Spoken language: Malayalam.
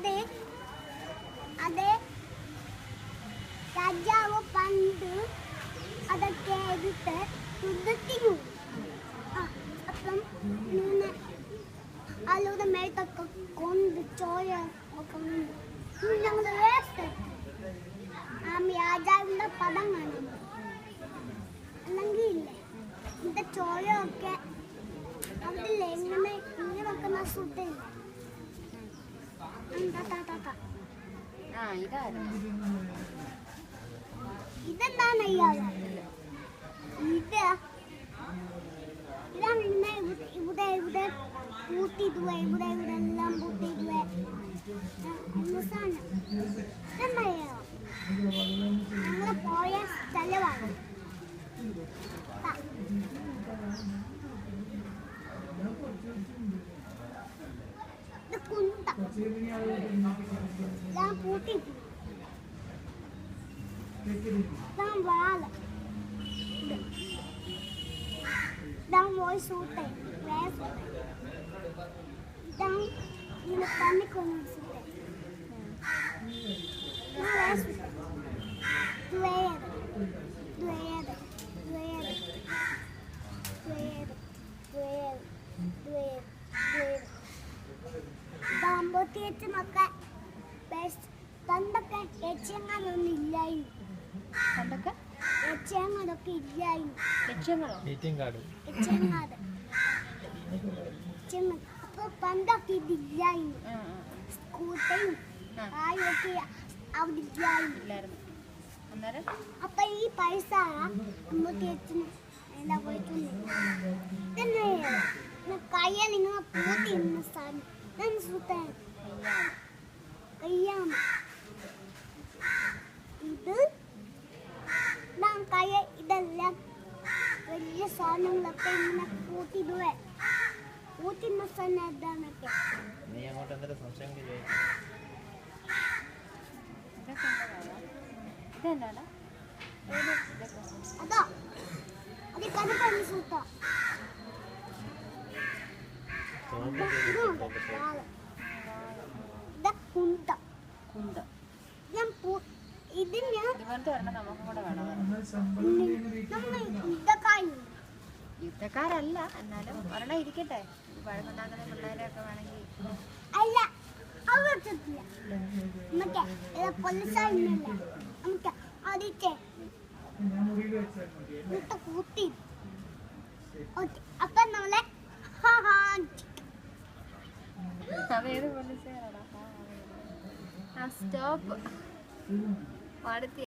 അതെ അതെ രാജാവ് പണ്ട് അതൊക്കെ എടുത്ത് യുദ്ധത്തിനു അപ്പം ഇങ്ങനെ ആളുടെ മേത്തൊക്കെ കൊണ്ട് ചോര ഒക്കെ ഞങ്ങളുടെ വേസ്റ്റ് ആ രാജാവിന്റെ പടം കാണും അല്ലെങ്കിൽ ഇല്ലേ ഇന്റെ ചോരയൊക്കെ അതില്ലേ ഇങ്ങനെ ഇങ്ങനൊക്കെ നശിട്ടില്ല ഇതെന്താണ് ഇയാള് ഇതാണ് ഇങ്ങനെ ഇവിടെ ഇവിടെ പൂട്ടിടുവേ ഇവിടെ ഇവിടെ എല്ലാം പൂട്ടിടുവേ സാധനം ഇതെന്തായോ ഞങ്ങള് പോയ സ്ഥലമാണ് ഇത് കുന്ത ഞാൻ പൂട്ടിട്ടു ഇതാണ് വാള് ഇതാണ് വോയിസ് സൂട്ടെ ഇതാണ് ഇങ്ങനെ പന്നിക്കൊന്നു സൂട്ടെ തിയേറ്ററിനൊക്കെ പണ്ടൊക്കെ എച്ചങ്ങാതൊന്നും ഇല്ലായിരുന്നു പണ്ടൊക്കെ എച്ചങ്ങാതൊക്കെ ഇല്ലായിരുന്നു അപ്പൊ പണ്ടൊക്കെ ഇതില്ലായിരുന്നു സ്കൂട്ടയും ആയൊക്കെ അവിടെ ഇല്ലായിരുന്നു അപ്പൊ ഈ പൈസ അമ്മ തിയേറ്ററിന് എന്താ പോയിട്ടുണ്ട് കയ്യ നിങ്ങൾ പൂട്ടിയിരുന്ന സാധനം ഇത് കയ്യ ഇതെല്ലാം വലിയ സാധനങ്ങളൊക്കെ ഇങ്ങനെ പൂട്ടിടുവേ പൂട്ടിടുന്ന സാധനം എന്താണൊക്കെ അതോ അത് കണക്കാണ് സൂത്ത യുദ്ധക്കാരല്ല എന്നാലും ഒരെണ്ണം ഇരിക്കട്ടെ വഴക്കുണ്ടാക്കുന്ന പിള്ളേരൊക്കെ വേണമെങ്കിൽ അല്ല നമുക്ക് ആദ്യത്തെ കൂട്ടി അപ്പൊ നമ്മളെ അതേത് പോലീസുകാരാടാ സ്റ്റോപ്പ്